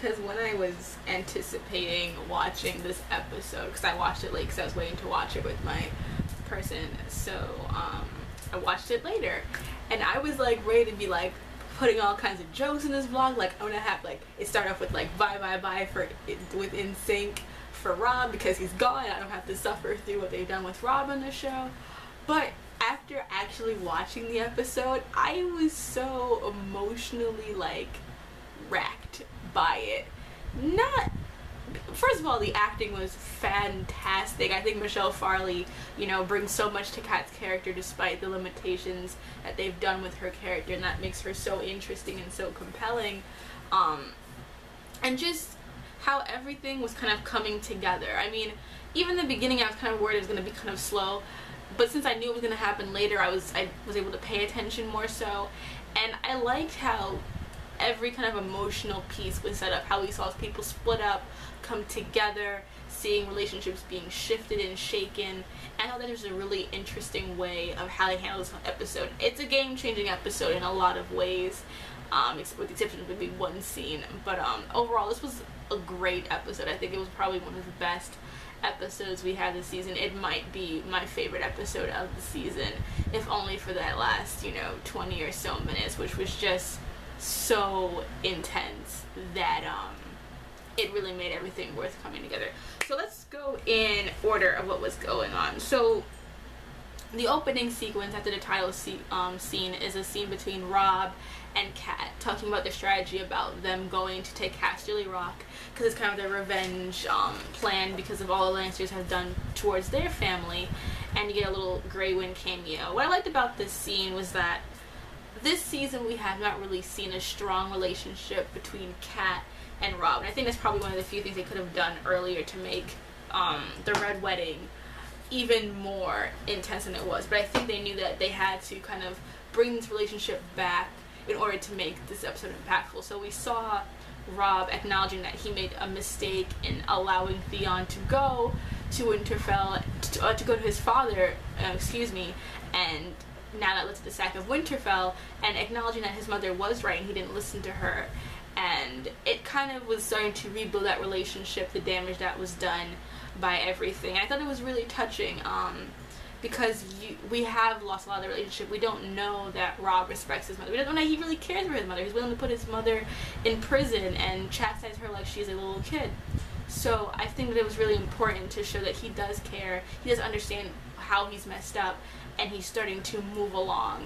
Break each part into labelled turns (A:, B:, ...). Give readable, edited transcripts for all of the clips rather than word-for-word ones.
A: because when I was anticipating watching this episode, because I watched it late because I was waiting to watch it with my person, so I watched it later, and I was like ready to be like putting all kinds of jokes in this vlog. Like I'm gonna have like it start off with like bye bye bye for with NSYNC for Robb because he's gone. I don't have to suffer through what they've done with Robb on the show. But after actually watching the episode, I was so emotionally like wrecked by it. Not, first of all, the acting was fantastic. I think Michelle Farley, you know, brings so much to Kat's character despite the limitations that they've done with her character, and that makes her so interesting and so compelling. And just how everything was kind of coming together. I mean, even in the beginning I was kind of worried it was going to be kind of slow, but since I knew it was going to happen later, I was able to pay attention more so. And I liked how every kind of emotional piece was set up, how we saw people split up, come together, seeing relationships being shifted and shaken. I thought that was a really interesting way of how they handled this episode. It's a game-changing episode in a lot of ways, with the exception of maybe one scene. But overall, this was a great episode. I think it was probably one of the best episodes we had this season. It might be my favorite episode of the season, if only for that last, you know, 20 or so minutes, which was just so intense that it really made everything worth coming together. So let's go in order of what was going on. So the opening sequence after the title scene is a scene between Robb and Kat talking about their strategy about them going to take Castamere Rock, because it's kind of their revenge plan because of all the Lancers have done towards their family, and you get a little Grey Wind cameo. What I liked about this scene was that this season we have not really seen a strong relationship between Kat and Robb, and I think that's probably one of the few things they could have done earlier to make the Red Wedding even more intense than it was. But I think they knew that they had to kind of bring this relationship back in order to make this episode impactful. So we saw Robb acknowledging that he made a mistake in allowing Theon to go to Winterfell, to go to his father, and now that led to the sack of Winterfell, and acknowledging that his mother was right and he didn't listen to her. And it kind of was starting to rebuild that relationship, the damage that was done by everything. I thought it was really touching, because we have lost a lot of the relationship. We don't know that Robb respects his mother. We don't know that he really cares for his mother. He's willing to put his mother in prison and chastise her like she's a little kid. So I think that it was really important to show that he does care, he does understand how he's messed up, and he's starting to move along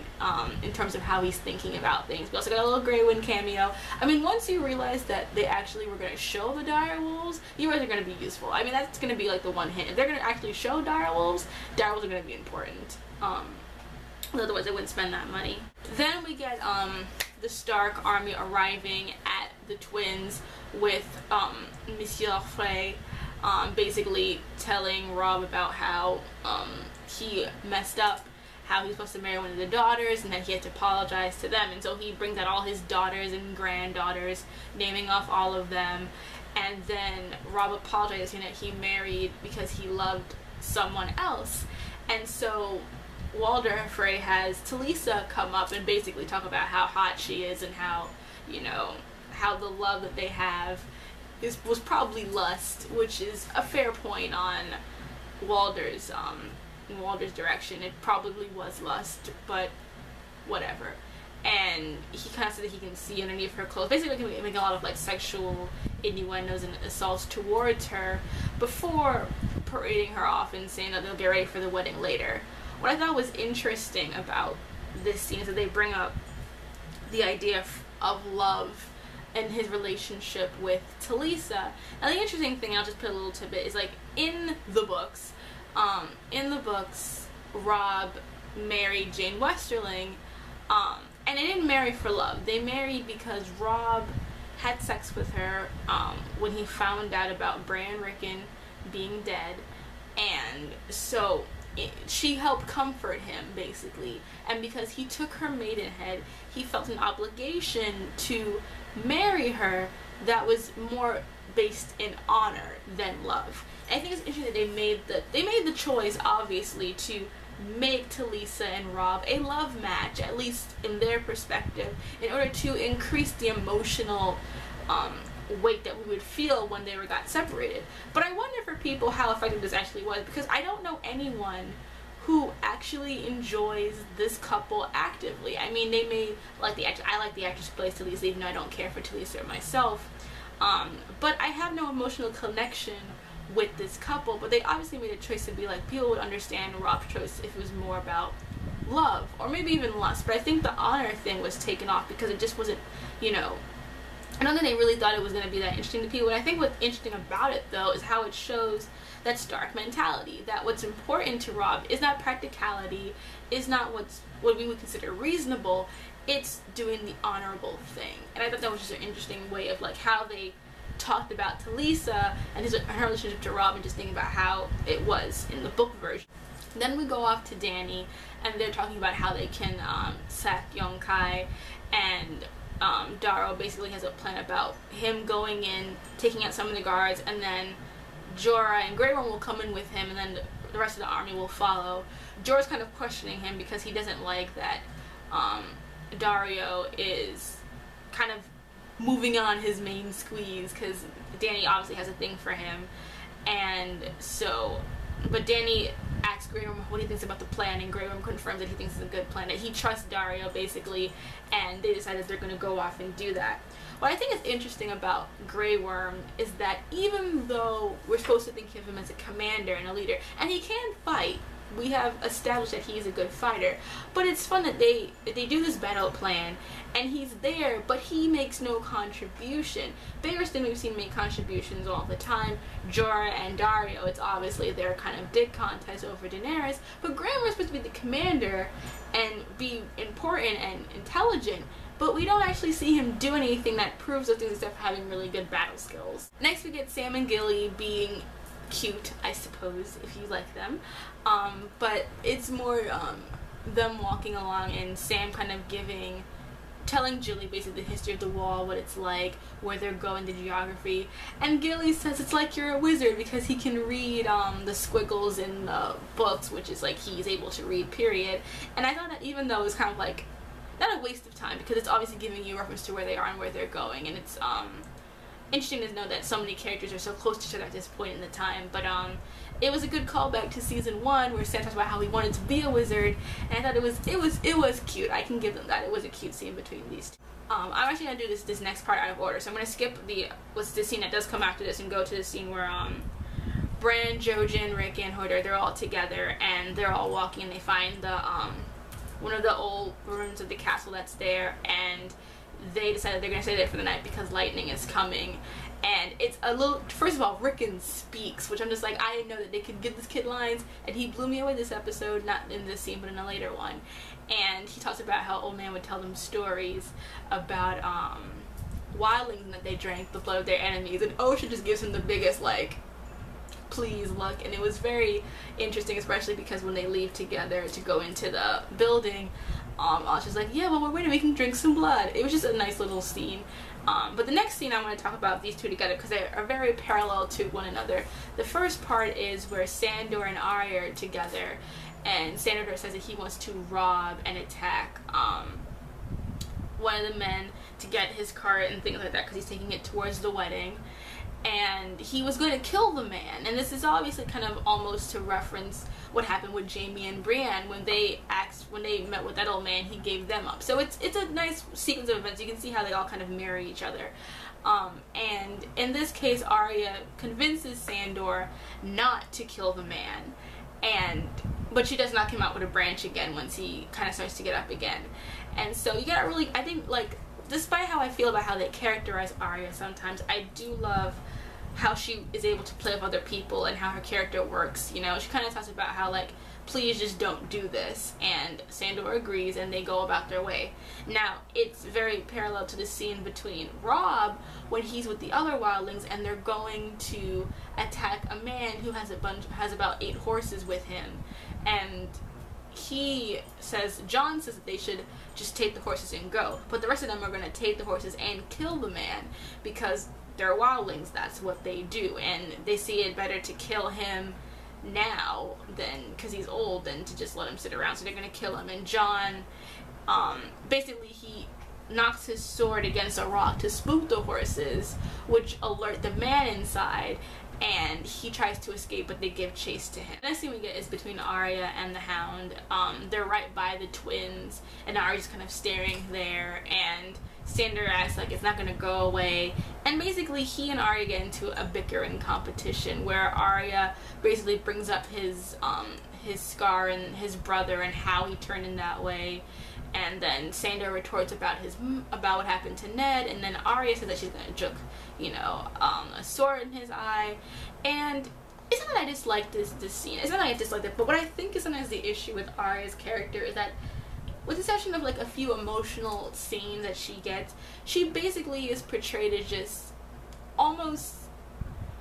A: in terms of how he's thinking about things. We also got a little Grey Wind cameo. I mean, once you realize that they actually were going to show the direwolves, you realize they're going to be useful. I mean, that's going to be like the one hint. If they're going to actually show direwolves are going to be important. Otherwise they wouldn't spend that money. Then we get the Stark army arriving at the Twins with Monsieur Frey basically telling Robb about how he messed up, how he's supposed to marry one of the daughters, and that he had to apologize to them. And so he brings out all his daughters and granddaughters, naming off all of them, and then Robb apologizes saying that he married because he loved someone else. And so Walder Frey has Talisa come up and basically talk about how hot she is, and how, you know, how the love that they have was probably lust, which is a fair point on Walder's direction. It probably was lust, but whatever. And he kind of said that he can see underneath her clothes, basically making a lot of like sexual innuendos and assaults towards her before parading her off and saying that they'll get ready for the wedding later. What I thought was interesting about this scene is that they bring up the idea of love and his relationship with Talisa. And the interesting thing, I'll just put a little tidbit, is like in the books, Robb married Jane Westerling, and they didn't marry for love. They married because Robb had sex with her when he found out about Bran and Rickon being dead, and so she helped comfort him basically, and because he took her maidenhead, he felt an obligation to marry her that was more based in honor than love. And I think it's interesting that they made the choice, obviously, to make Talisa and Robb a love match, at least in their perspective, in order to increase the emotional weight that we would feel when they got separated. But I wonder for people how effective this actually was, because I don't know anyone who actually enjoys this couple actively. I mean, they may like the actress. I like the actress who plays Talisa, even though I don't care for Talisa myself. But I have no emotional connection with this couple. But they obviously made a choice to be like, people would understand Robb's choice if it was more about love, or maybe even lust. But I think the honor thing was taken off because it just wasn't, you know, I don't think they really thought it was going to be that interesting to people. And I think what's interesting about it, though, is how it shows that Stark mentality, that what's important to Robb is not practicality, is not what we would consider reasonable, it's doing the honorable thing. And I thought that was just an interesting way of like how they talked about Talisa and her relationship to Robb, and just thinking about how it was in the book version. Then we go off to Dany, and they're talking about how they can sack Yunkai, and Darrow basically has a plan about him going in, taking out some of the guards, and then Jorah and Grey Worm will come in with him, and then the rest of the army will follow. Jorah's kind of questioning him because he doesn't like that Daario is kind of moving on his main squeeze, because Dany obviously has a thing for him. And so, but Dany asks Grey Worm what he thinks about the plan, and Grey Worm confirms that he thinks it's a good plan, that he trusts Daario basically, and they decided they're going to go off and do that. What I think is interesting about Grey Worm is that even though we're supposed to think of him as a commander and a leader, and he can fight, we have established that he's a good fighter, but it's fun that they do this battle plan, and he's there, but he makes no contribution. Barristan we've seen make contributions all the time. Jorah and Daario, it's obviously their kind of dick contest over Daenerys, but Grey Worm is supposed to be the commander and be important and intelligent, but we don't actually see him do anything that proves those things except for having really good battle skills. Next we get Sam and Gilly being cute, I suppose, if you like them. But it's more them walking along and Sam kind of telling Gilly basically the history of the wall, what it's like, where they're going, the geography. And Gilly says it's like you're a wizard because he can read the squiggles in the books, which is like he's able to read, period. And I thought that even though it was kind of like not a waste of time, because it's obviously giving you reference to where they are and where they're going, and it's interesting to know that so many characters are so close to each other at this point in the time. But it was a good callback to season 1 where Sam talks about how he wanted to be a wizard, and I thought it was cute. I can give them that. It was a cute scene between these two. I'm actually gonna do this next part out of order, so I'm gonna skip the scene that does come after this and go to the scene where Bran, Jojen, Rickon, Hodor, they're all together and they're all walking, and they find the one of the old ruins of the castle that's there, and they decided they're gonna stay there for the night because lightning is coming. And it's a little, first of all, Rickon speaks, which I'm just like, I didn't know that they could give this kid lines, and he blew me away this episode, not in this scene but in a later one. And he talks about how old man would tell them stories about wildlings that they drank the blood of their enemies, and Osha just gives him the biggest like please look. And it was very interesting, especially because when they leave together to go into the building, Osha's like, yeah, well, we're waiting, we can drink some blood. It was just a nice little scene. But the next scene I want to talk about these two together because they are very parallel to one another. The first part is where Sandor and Arya are together, and Sandor says that he wants to rob and attack one of the men to get his cart and things like that because he's taking it towards the wedding. And he was going to kill the man, and this is obviously kind of almost to reference what happened with Jaime and Brienne when they met with that old man. He gave them up. So it's a nice sequence of events. You can see how they all kind of mirror each other. And in this case, Arya convinces Sandor not to kill the man, but she does knock him out with a branch again once he kind of starts to get up again. And so you gotta really, I think, like, despite how I feel about how they characterize Arya sometimes, I do love how she is able to play with other people and how her character works. You know, she kind of talks about how, like, please just don't do this, and Sandor agrees and they go about their way. Now, it's very parallel to the scene between Robb when he's with the other wildlings and they're going to attack a man who has about 8 horses with him, and John says that they should just take the horses and go, but the rest of them are going to take the horses and kill the man because they're wildlings, that's what they do, and they see it better to kill him now because he's old than to just let him sit around, so they're going to kill him. And John, basically knocks his sword against a rock to spook the horses, which alert the man inside, and he tries to escape, but they give chase to him. The next scene we get is between Arya and the Hound. They're right by the twins, and Arya's kind of staring there, and Sandor acts like it's not gonna go away, and basically he and Arya get into a bickering competition where Arya basically brings up his scar and his brother and how he turned in that way, and then Sandor retorts about what happened to Ned, and then Arya says that she's gonna juke, you know, a sword in his eye. And it's not that I dislike this scene, it's not that I dislike it, but what I think is sometimes the issue with Arya's character is that, with the exception of like a few emotional scenes that she gets, she basically is portrayed as just almost,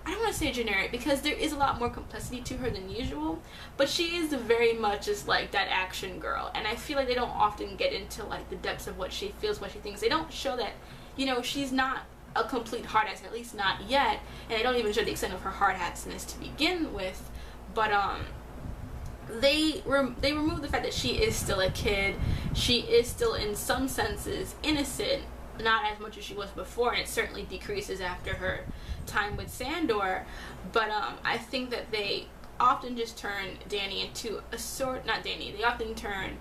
A: I don't want to say generic because there is a lot more complexity to her than usual, but she is very much just like that action girl, and I feel like they don't often get into like the depths of what she feels, what she thinks. They don't show that, you know, she's not a complete hard-ass, at least not yet, and they don't even show the extent of her hard-assness to begin with, but they remove the fact that she is still a kid. She is still in some senses innocent, not as much as she was before, and it certainly decreases after her time with Sandor, but I think that they often just turn Dany into a sort, not Dany, they often turn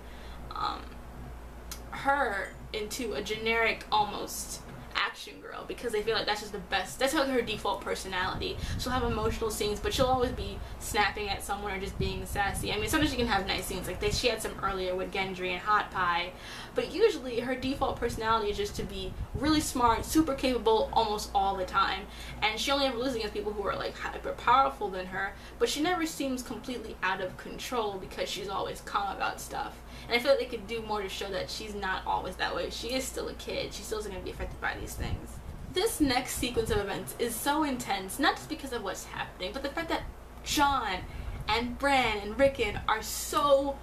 A: her into a generic almost action girl because they feel like that's just the best, that's her default personality. She'll have emotional scenes, but she'll always be snapping at someone or just being sassy. I mean, sometimes she can have nice scenes, like she had some earlier with Gendry and Hot Pie, but usually her default personality is just to be really smart, super capable almost all the time, and she only ever loses against people who are like hyper powerful than her, but she never seems completely out of control because she's always calm about stuff. And I feel like they could do more to show that she's not always that way. She is still a kid. She's still going to be affected by these things. This next sequence of events is so intense, not just because of what's happening, but the fact that Jon and Bran and Rickon are so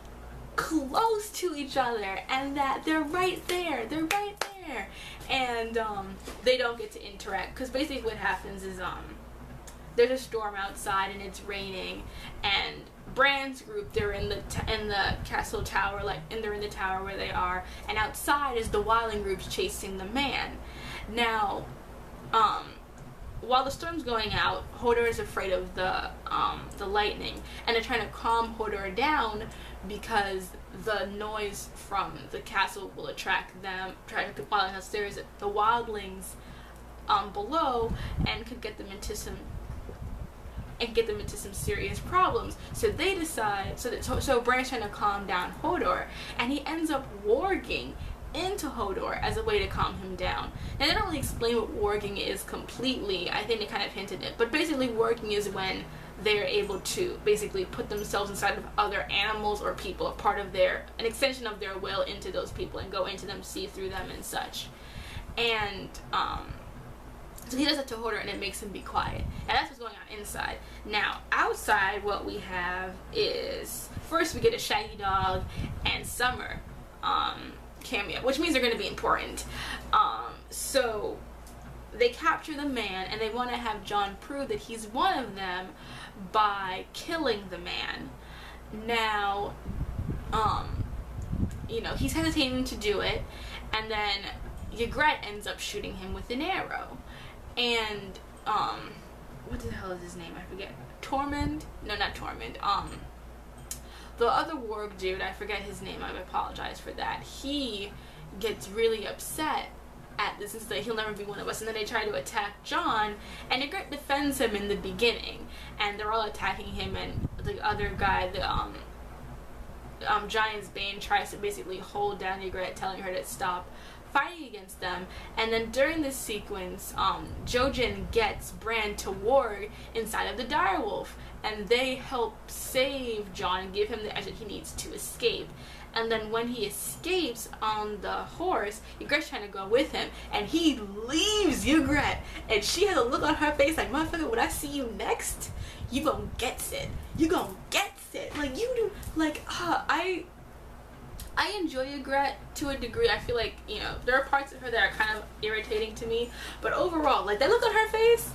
A: close to each other, and that they're right there. They're right there. And they don't get to interact, because basically what happens is there's a storm outside and it's raining, and Bran's group, they're in the castle tower, and they're in the tower where they are, and outside is the wildling groups chasing the man. Now, while the storm's going out, Hodor is afraid of the lightning, and they're trying to calm Hodor down because the noise from the castle will attract them, attract the wildlings. There's the wildlings below, and could get them into some serious problems. So they decide, so Bran's trying to calm down Hodor, and he ends up warging into Hodor as a way to calm him down. Now, they don't really explain what warging is completely. I think they kind of hinted it, but basically warging is when they're able to basically put themselves inside of other animals or people, an extension of their will into those people, and go into them, see through them and such. And so he does it to Hodor, and it makes him be quiet. And that's what's going on inside. Now, outside, what we have is, first we get a Shaggy Dog and Summer cameo, which means they're going to be important. So they capture the man, and they want to have Jon prove that he's one of them by killing the man. Now, you know, he's hesitating to do it, and then Ygritte ends up shooting him with an arrow. And, what the hell is his name? I forget. Tormund? No, not Tormund. The other warg dude, I forget his name, I apologize for that. He gets really upset at this and says that he'll never be one of us, and then they try to attack Jon, and Ygritte defends him in the beginning, and they're all attacking him, and the other guy, the Giant's Bane, tries to basically hold down Ygritte, telling her to stop fighting against them. And then during this sequence, Jojen gets Bran to warg inside of the direwolf, and they help save Jon and give him the edge that he needs to escape. And then when he escapes on the horse, Ygritte's trying to go with him, and he leaves Ygritte, and she has a look on her face like, motherfucker, when I see you next, you gon' get it. You gon' get it. Like, you do, like, I enjoy Ygritte to a degree. I feel like, you know, there are parts of her that are kind of irritating to me, but overall, like, that look on her face,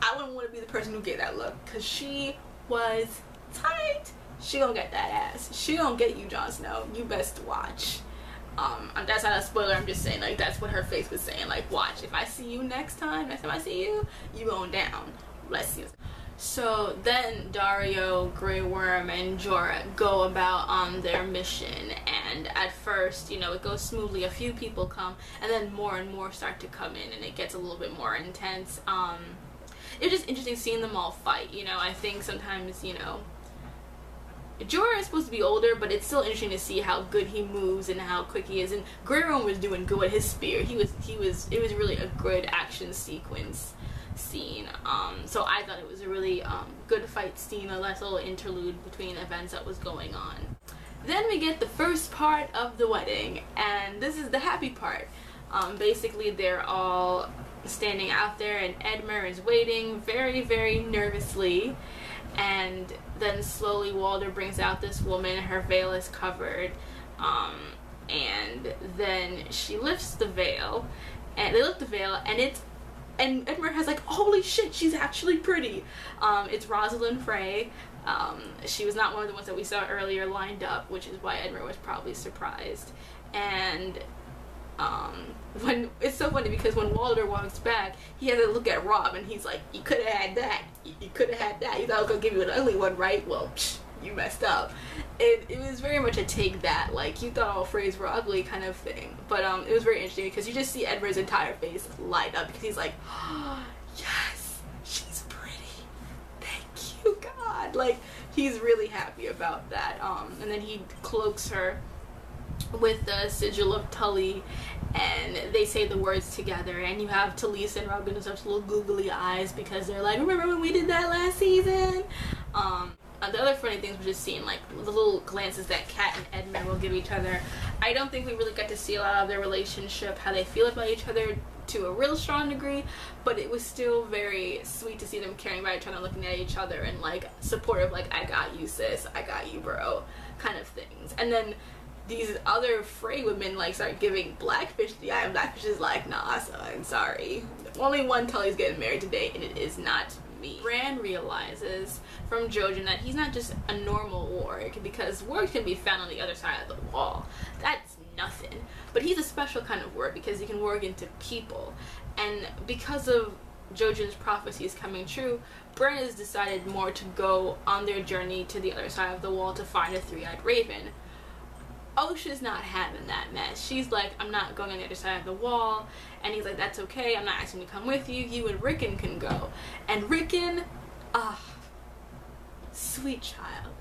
A: I wouldn't want to be the person who gave that look, because she was tight. She gonna get that ass. She gonna get you, Jon Snow. You best watch. That's not a spoiler, I'm just saying, like, that's what her face was saying, like, watch, if I see you next time I see you, you going down. Let's see. So then Daario, Grey Worm, and Jorah go about their mission, and at first, you know, it goes smoothly. A few people come, and then more and more start to come in, and it gets a little bit more intense. It's just interesting seeing them all fight, you know. I think sometimes, you know, Jorah is supposed to be older, but it's still interesting to see how good he moves and how quick he is. And Grey Worm was doing good with his spear. It was really a good action sequence scene. So I thought it was a really good fight scene, a nice little interlude between events that was going on. Then we get the first part of the wedding, and this is the happy part. Basically they're all standing out there, and Edmure is waiting very, very nervously, and then slowly Walder brings out this woman. Her veil is covered, and then she lifts the veil, and they lift the veil, and Edmure has like, holy shit, she's actually pretty. It's Rosalind Frey. She was not one of the ones that we saw earlier lined up, which is why Edmure was probably surprised. And when it's so funny because when Walder walks back, he has to look at Robb, and he's like, you could have had that. You could have had that. You thought I was gonna give you an ugly one, right? Well, you messed up. It was very much a take that, like, you thought all Freys were ugly kind of thing. But it was very interesting because you just see Edmure's entire face light up because he's like, oh, yes, she's pretty. Thank you, God. Like, he's really happy about that. And then he cloaks her with the sigil of Tully, and they say the words together, and you have Talisa and Robb giving such little googly eyes because they're like, remember when we did that last season? The other funny things was just seeing like the little glances that Kat and Edmure will give each other. I don't think we really got to see a lot of their relationship, how they feel about each other to a real strong degree, but it was still very sweet to see them caring about each other, looking at each other, and like supportive, like, I got you, sis, I got you, bro, kind of things. And then these other Frey women like start giving Blackfish the eye, and Blackfish is like, nah, son, sorry. Only one Tully's getting married today, and it is not me. Bran realizes from Jojen that he's not just a normal warg, because wargs can be found on the other side of the wall. That's nothing. But he's a special kind of warg because he can warg into people. And because of Jojen's prophecies coming true, Bran has decided more to go on their journey to the other side of the wall to find a three-eyed raven. Osha's not having that mess. She's like, I'm not going on the other side of the wall. And he's like, that's okay, I'm not asking you to come with you. You and Rickon can go. And Rickon, sweet child.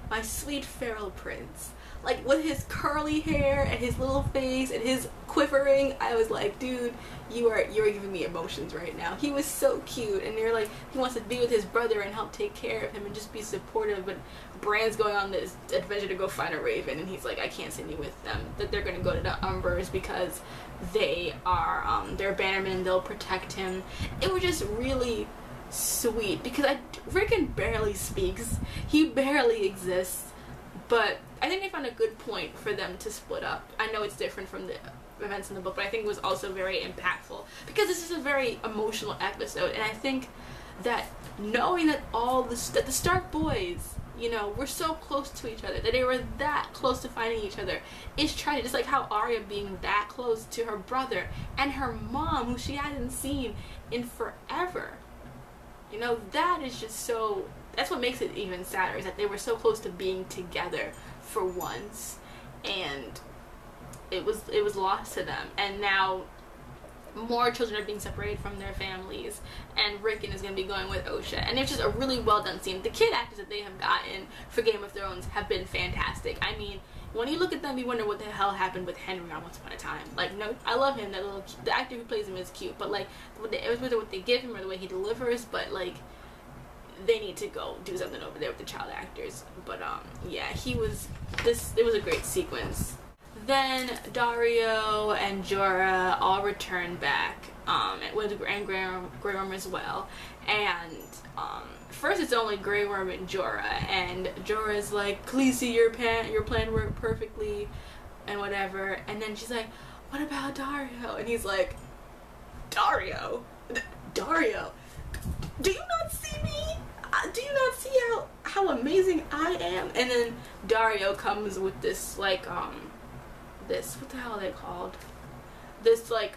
A: My sweet feral prince. Like, with his curly hair and his little face and his quivering, I was like, dude, you're giving me emotions right now. He was so cute, and they're like, he wants to be with his brother and help take care of him and just be supportive, but Bran's going on this adventure to go find a raven, and he's like, I can't send you with them. That they're gonna go to the Umbers because they are they're bannermen, they'll protect him. It was just really sweet because Rickon barely speaks, he barely exists, but I think they found a good point for them to split up. I know it's different from the events in the book, but I think it was also very impactful because this is a very emotional episode, and I think that knowing that that the Stark boys, you know, were so close to each other, that they were that close to finding each other, is tragic. Just like how Arya being that close to her brother and her mom, who she hadn't seen in forever. You know, that is just so, that's what makes it even sadder, is that they were so close to being together for once, and it was lost to them. And now more children are being separated from their families, and Rickon is going to be going with Osha, and it's just a really well done scene. The kid actors that they have gotten for Game of Thrones have been fantastic. I mean, when you look at them, you wonder what the hell happened with Henry on Once Upon a Time. Like, no, I love him. The actor who plays him is cute, but like, it was whether what they give him or the way he delivers. But like, they need to go do something over there with the child actors. But yeah, it was a great sequence. Then Daario and Jorah all return back, with Grey Worm as well. And first it's only Grey Worm and Jorah, and Jorah's like, Khaleesi, your plan worked perfectly, and whatever. And then she's like, what about Daario? And he's like, Daario? Daario? Do you not see me? Do you not see how amazing I am? And then Daario comes with this like this, what the hell are they called? This like,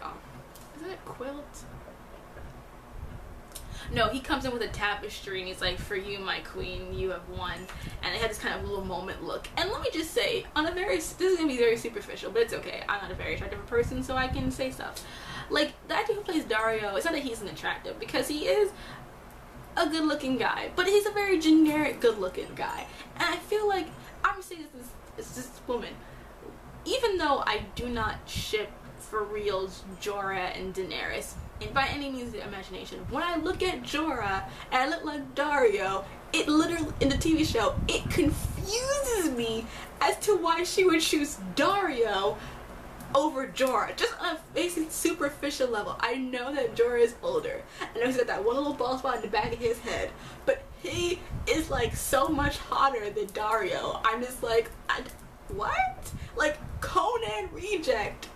A: is it a quilt? No, he comes in with a tapestry and he's like, for you, my queen, you have won. And they had this kind of little moment look. And let me just say, on a very, this is gonna be very superficial, but it's okay. I'm not a very attractive person, so I can say stuff. Like, the actor who plays Dario, it's not that he's an attractive, because he is a good looking guy, but he's a very generic good looking guy. And I feel like, I'm gonna say this woman, even though I do not ship for real Jorah and Daenerys, and by any means of the imagination, when I look at Jorah and I look like Dario, it literally, in the TV show, it confuses me as to why she would choose Dario over Jorah. Just on a basic superficial level. I know that Jorah is older. I know he's got that one little bald spot in the back of his head, but he is like so much hotter than Dario. I'm just like, what? Like, Conan reject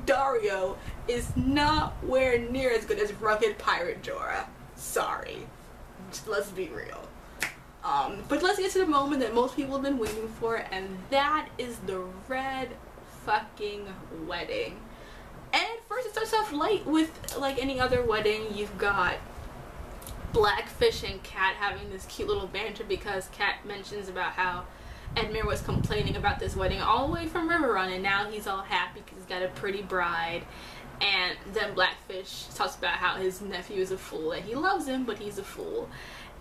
A: Dario is nowhere near as good as rugged pirate Jorah. Sorry. Let's be real. But let's get to the moment that most people have been waiting for, and that is the red fucking wedding. And first it starts off light with like any other wedding. You've got Blackfish and Cat having this cute little banter because Cat mentions about how Edmure was complaining about this wedding all the way from Riverrun, and now he's all happy because he's got a pretty bride. And then Blackfish talks about how his nephew is a fool, and he loves him, but he's a fool.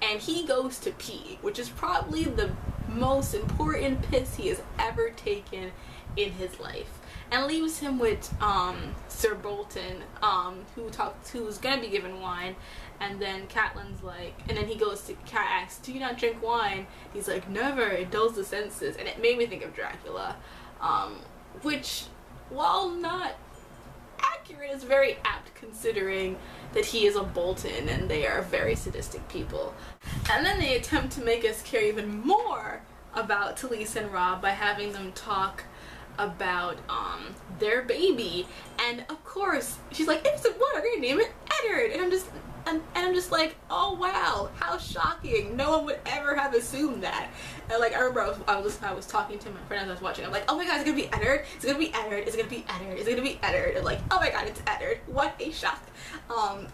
A: And he goes to pee, which is probably the most important piss he has ever taken in his life. And leaves him with Sir Bolton, who's gonna be given wine. And then Catelyn's like, and then he goes to, Cat asks, do you not drink wine? He's like, never, it dulls the senses. And it made me think of Dracula, which, while not accurate, is very apt considering that he is a Bolton and they are very sadistic people. And then they attempt to make us care even more about Talisa and Robb by having them talk about their baby. And of course she's like, it's a boy, we're gonna name it Eddard. And I'm just like, oh wow, how shocking. No one would ever have assumed that. And like, I remember I was talking to my friend as I was watching. I'm like, oh my god, it's gonna be Eddard, it's gonna be Eddard, it's gonna be Eddard, it's gonna be Eddard. And like, oh my god, it's Eddard. What a shock.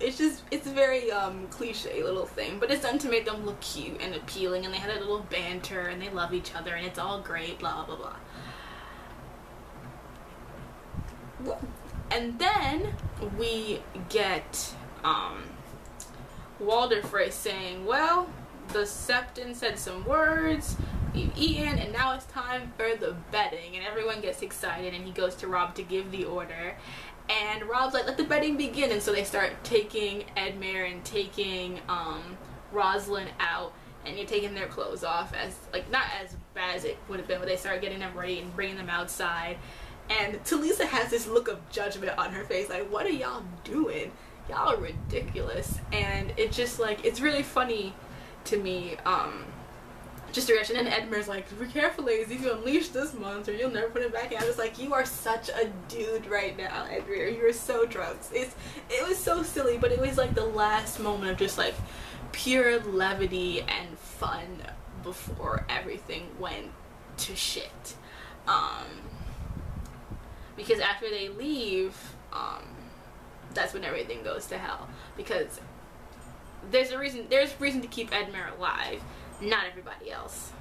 A: It's a very cliche little thing, but it's done to make them look cute and appealing, and they had a little banter and they love each other and it's all great, blah blah blah. And then we get Walder Frey saying, well, the Septon said some words, we've eaten, and now it's time for the bedding. And everyone gets excited, and he goes to Robb to give the order. And Robb's like, let the bedding begin. And so they start taking Edmure and taking Rosalind out, and you're taking their clothes off, as like, not as bad as it would have been, but they start getting them ready and bringing them outside. And Talisa has this look of judgment on her face, like, what are y'all doing? Y'all are ridiculous. And it's just like, it's really funny to me, just the reaction. And Edmure's like, be careful ladies, if you unleash this monster, you'll never put it back in. I was like, you are such a dude right now, Edmure. You are so drunk. It was so silly, but it was like the last moment of just like pure levity and fun before everything went to shit. Because after they leave, that's when everything goes to hell. Because there's reason to keep Edmure alive, not everybody else.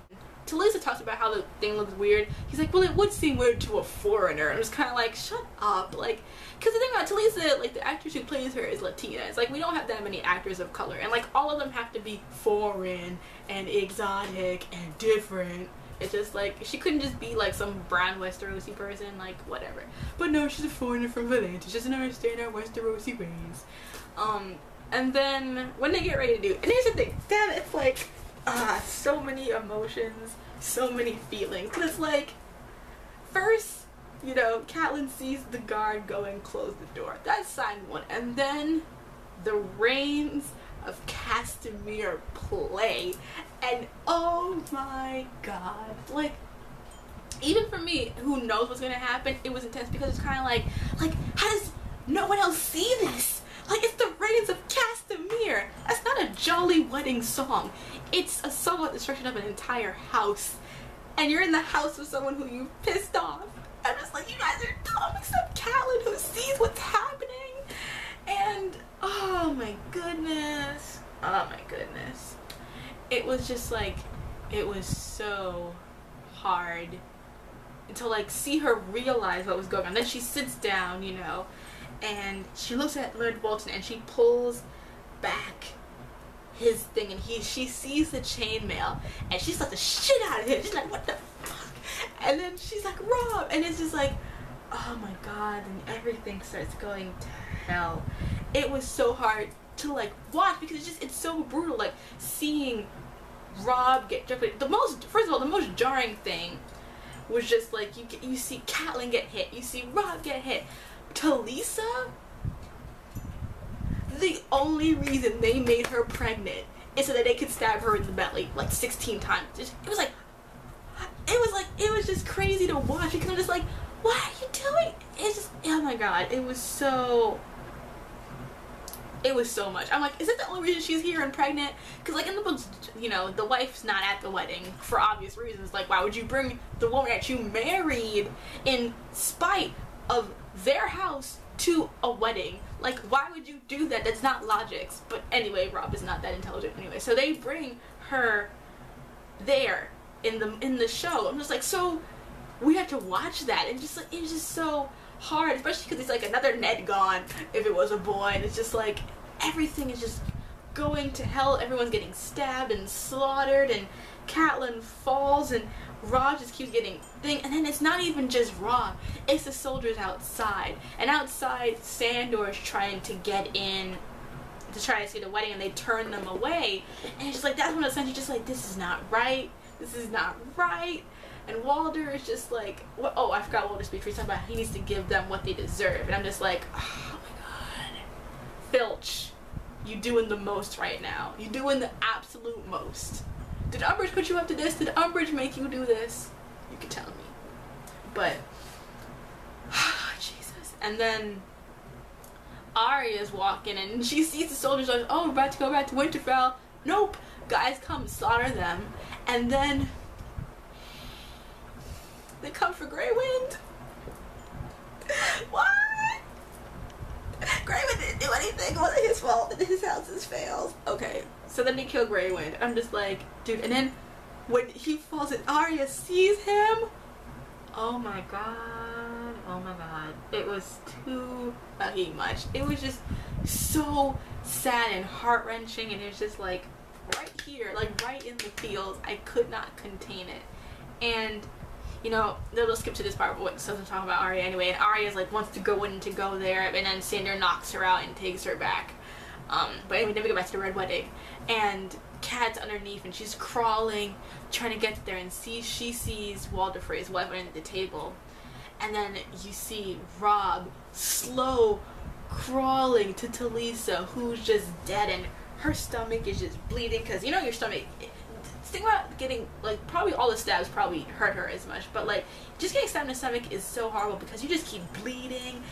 A: Talisa talks about how the thing looks weird. He's like, well, it would seem weird to a foreigner. And I'm just kind of like, shut up. Like, because the thing about Talisa, like, the actress who plays her is Latina. It's like, we don't have that many actors of color. And, like, all of them have to be foreign and exotic and different. It's just like, she couldn't just be like some brown Westerosi person, like whatever. But no, she's a foreigner from Valente. She doesn't understand our Westerosi ways. And then when they get ready to do, and here's the thing, damn, it's like, so many emotions, so many feelings. Cause it's like, first, you know, Catelyn sees the guard go and close the door. That's sign one. And then the reins of Castamere play, and oh my god, like, even for me who knows what's gonna happen, it was intense because it's kind of like how does no one else see this? Like, it's the reins of Castamere. That's not a jolly wedding song. It's a song about the destruction of an entire house, and you're in the house with someone who you pissed off. I'm just like, you was just like, it was so hard to like see her realize what was going on. Then she sits down, you know, and she looks at Lord Bolton and she pulls back his thing, and she sees the chainmail and she slaps the shit out of him. She's like, what the fuck? And then she's like, Robb, and it's just like, oh my god, and everything starts going to hell. It was so hard to like watch because it's so brutal, like seeing Robb get first of all, the most jarring thing was just like you see Catelyn get hit, you see Robb get hit. Talisa, the only reason they made her pregnant is so that they could stab her in the belly like 16 times. It was just crazy to watch because I'm just like, what are you doing? It's just, oh my god, it was so much. I'm like, is it the only reason she's here and pregnant? Because like in the books, you know, the wife's not at the wedding for obvious reasons. Like, why would you bring the woman that you married in spite of their house to a wedding? Like, why would you do that? That's not logics. But anyway, Robb is not that intelligent anyway. So they bring her there in the show. I'm just like, so we had to watch that, and just like, it was just so hard, especially because it's like another Ned gone if it was a boy, and it's just like everything is just going to hell. Everyone's getting stabbed and slaughtered, and Catelyn falls, and Robb just keeps getting thing. And then it's not even just Robb, it's the soldiers outside, and outside Sandor's trying to get in to try to see the wedding, and they turn them away, and it's just like, that's when essentially just like, this is not right, this is not right. And Walder is just like, what? Oh, I forgot Walder's speech. He's talking about he needs to give them what they deserve. And I'm just like, oh my god. Filch, you doing the most right now. You doing the absolute most. Did Umbridge put you up to this? Did Umbridge make you do this? You can tell me. But, Jesus. And then Arya's walking and she sees the soldiers like, oh, we're about to go back to Winterfell. Nope. Guys come and slaughter them. And then they come for Grey Wind. What? Grey Wind didn't do anything. It wasn't his fault that his houses failed. Okay, so then they kill Grey Wind. I'm just like, dude. And then when he falls and Arya sees him, oh my god, oh my god. It was too fucking much. It was just so sad and heart-wrenching, and it was just like right here, like right in the feels. I could not contain it. And you know, they'll skip to this part of what doesn't talk about Arya anyway, and Arya's like wants to go in to go there, and then Sandor knocks her out and takes her back. But anyway, then we go back to the Red Wedding, and Kat's underneath, and she's crawling, trying to get there, and she sees Walder Frey's wife under the table, and then you see Robb slow crawling to Talisa, who's just dead, and her stomach is just bleeding, because you know your stomach. Think about getting, like, probably all the stabs probably hurt her as much, but like just getting stabbed in the stomach is so horrible because you just keep bleeding,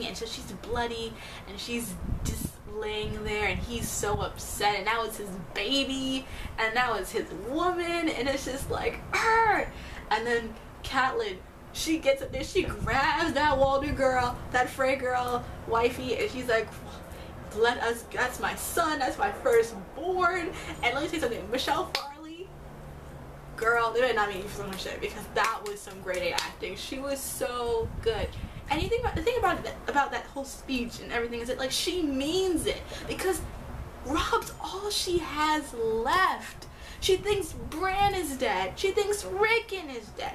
A: and so she's bloody, and she's just laying there, and he's so upset, and now it's his baby, and now it's his woman, and it's just like, Arr! And then Catelyn, she gets up there, she grabs that Walder girl, that Frey girl, wifey, and she's like, that's my son, that's my firstborn. And let me say something, Michelle Farley, girl, they did not mean you for so much shit, because that was some grade A acting. She was so good. And you think about the thing about that whole speech and everything is that like she means it, because Robb's all she has left. She thinks Bran is dead. She thinks Rickon is dead.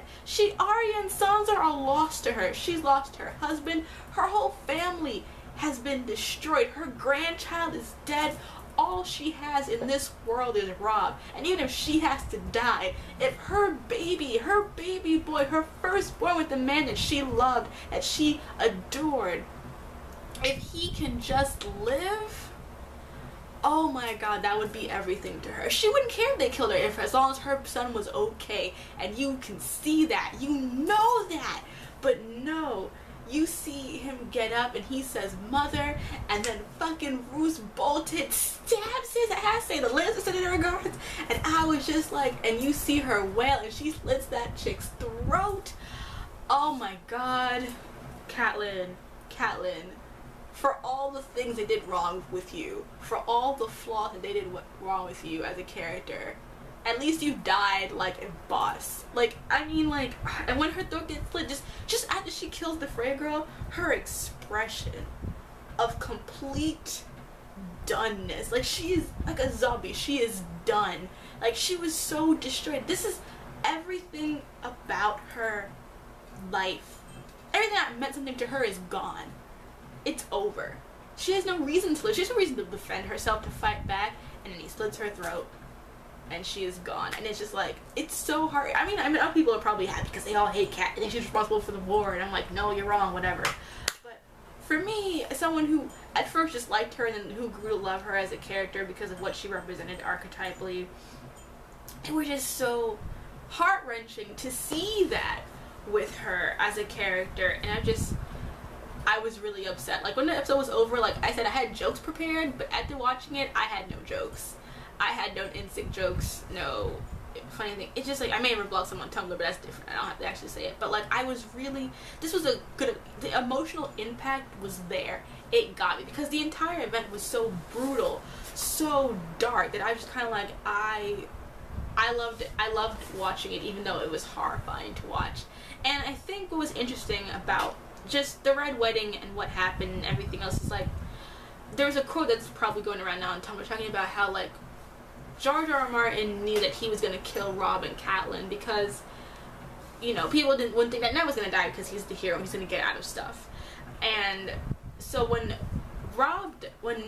A: Arya and Sansa are lost to her. She's lost her husband. Her whole family has been destroyed. Her grandchild is dead. All she has in this world is Robb. And even if she has to die, if her baby boy, her firstborn with the man that she loved, that she adored, if he can just live, oh my god, that would be everything to her. She wouldn't care if they killed her, as long as her son was okay. And you can see that. You know that. But no. You see him get up and he says mother, and then fucking Roose Bolton stabs his ass, say the Lannister in her guards, and I was just like, and you see her wail and she slits that chick's throat. Oh my god. Catelyn, for all the things they did wrong with you, for all the flaws that they did wrong with you as a character, at least you died like a boss. Like, I mean, like, and when her throat gets slit, just after she kills the Frey girl, her expression of complete doneness, like, she is like a zombie. She is done. Like, she was so destroyed. This is everything about her life. Everything that meant something to her is gone. It's over. She has no reason to live. She has no reason to defend herself, to fight back, and then he slits her throat and she is gone. And it's just like, it's so hard. I mean other people are probably happy because they all hate Kat. They think she's responsible for the war, and I'm like, no, you're wrong, whatever. But for me, as someone who at first just liked her and then who grew to love her as a character because of what she represented archetypally, it was just so heart-wrenching to see that with her as a character. And I was really upset. Like, when the episode was over, like I said, I had jokes prepared, but after watching it, I had no jokes. I had no instant jokes, no funny thing. It's just like, I may have blocked some on Tumblr, but that's different. I don't have to actually say it. But like, I was really, this was a good, the emotional impact was there. It got me because the entire event was so brutal, so dark, that I was just kind of like, I loved it. I loved watching it, even though it was horrifying to watch. And I think what was interesting about just the Red Wedding and what happened and everything else is, like, there's a quote that's probably going around now on Tumblr talking about how, like, George R. R. Martin knew that he was going to kill Robb and Catelyn because, you know, people wouldn't think that Ned was going to die because he's the hero and he's going to get out of stuff. And so when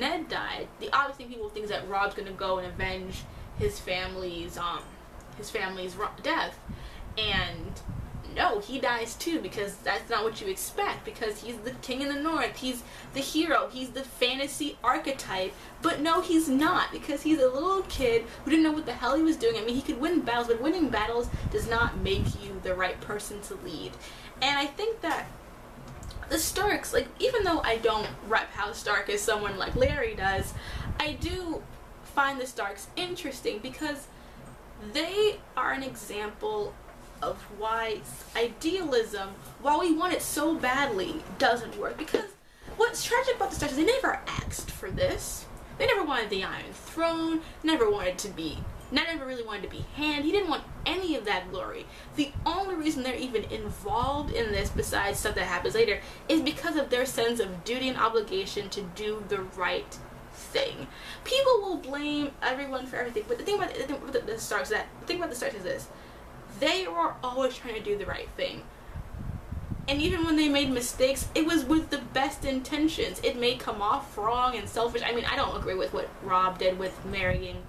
A: Ned died, the obvious thing people think is that Robb's going to go and avenge his family's death. And no, he dies too, because that's not what you expect, because he's the king in the north, he's the hero, he's the fantasy archetype. But no, he's not, because he's a little kid who didn't know what the hell he was doing. I mean, he could win battles, but winning battles does not make you the right person to lead. And I think that the Starks, like, even though I don't rep House Stark as someone like Larry does, I do find the Starks interesting because they are an example of why idealism, while we want it so badly, doesn't work. Because what's tragic about the Starks is they never asked for this. They never wanted the Iron Throne, never really wanted to be Hand. He didn't want any of that glory. The only reason they're even involved in this, besides stuff that happens later, is because of their sense of duty and obligation to do the right thing. People will blame everyone for everything, but the thing about the Starks is this: they were always trying to do the right thing. And even when they made mistakes, it was with the best intentions. It may come off wrong and selfish. I mean, I don't agree with what Robb did with marrying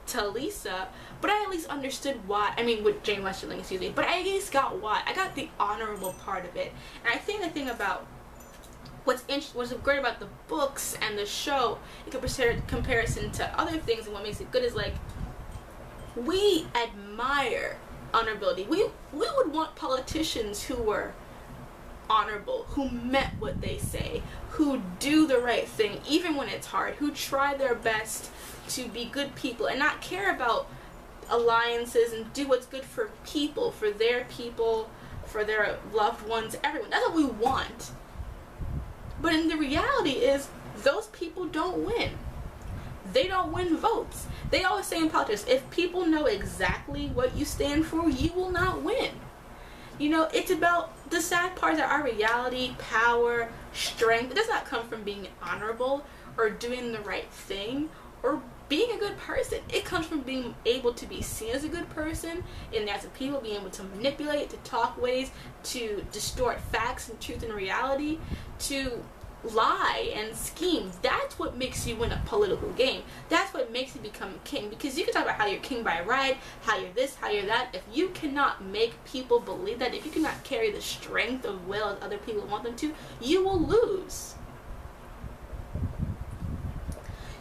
A: Talisa, but I at least understood why. I mean, with Jane Westerling, excuse me. But I at least got why. I got the honorable part of it. And I think the thing about what's great about the books and the show in comparison to other things and what makes it good is, like, we admire honorability. We would want politicians who were honorable, who meant what they say, who do the right thing even when it's hard, who try their best to be good people and not care about alliances and do what's good for people, for their loved ones, everyone. That's what we want. But in the reality is, those people don't win. They don't win votes. They always say in politics, if people know exactly what you stand for, you will not win. You know, it's about, the sad part that our reality, power, strength, it does not come from being honorable or doing the right thing or being a good person. It comes from being able to be seen as a good person in the eyes of people, being able to manipulate, to talk ways, to distort facts and truth and reality, to lie and scheme. That's what makes you win a political game. That's what makes you become a king. Because you can talk about how you're king by right, how you're this, how you're that. If you cannot make people believe that, if you cannot carry the strength of will as other people want them to, you will lose.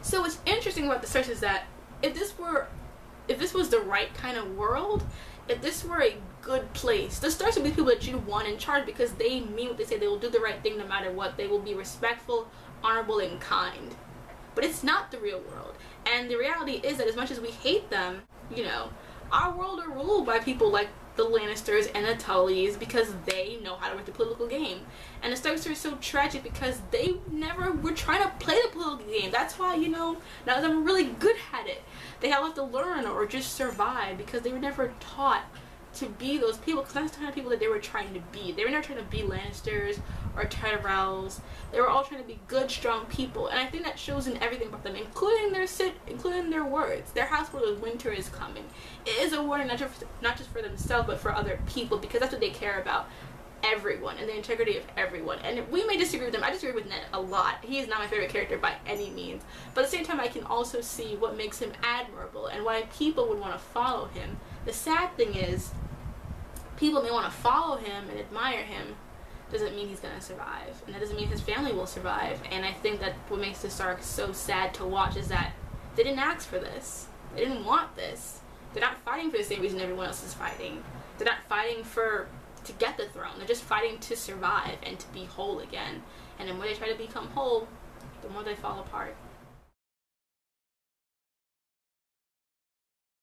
A: So what's interesting about the search is that if this was the right kind of world, if this were a good place, the Starks would be people that you want in charge because they mean what they say. They will do the right thing no matter what. They will be respectful, honorable, and kind. But it's not the real world. And the reality is that as much as we hate them, you know, our world are ruled by people like the Lannisters and the Tullys because they know how to work the political game. And the Starks are so tragic because they never were trying to play the political game. That's why, you know, now they're really good at it. They have to learn or just survive because they were never taught to be those people, because that's the kind of people that they were trying to be. They were never trying to be Lannisters or Tyrells. They were all trying to be good, strong people, and I think that shows in everything about them, including their words. Their house where the winter is coming. It is a warning not just for themselves, but for other people, because that's what they care about. Everyone and the integrity of everyone. And we may disagree with him. I disagree with Ned a lot. He is not my favorite character by any means, but at the same time I can also see what makes him admirable and why people would want to follow him. The sad thing is, people may want to follow him and admire him, doesn't mean he's going to survive, and that doesn't mean his family will survive. And I think that what makes the Starks so sad to watch is that they didn't ask for this. They didn't want this. They're not fighting for the same reason everyone else is fighting. They're not fighting to get the throne. They're just fighting to survive and to be whole again. And the more they try to become whole, the more they fall apart.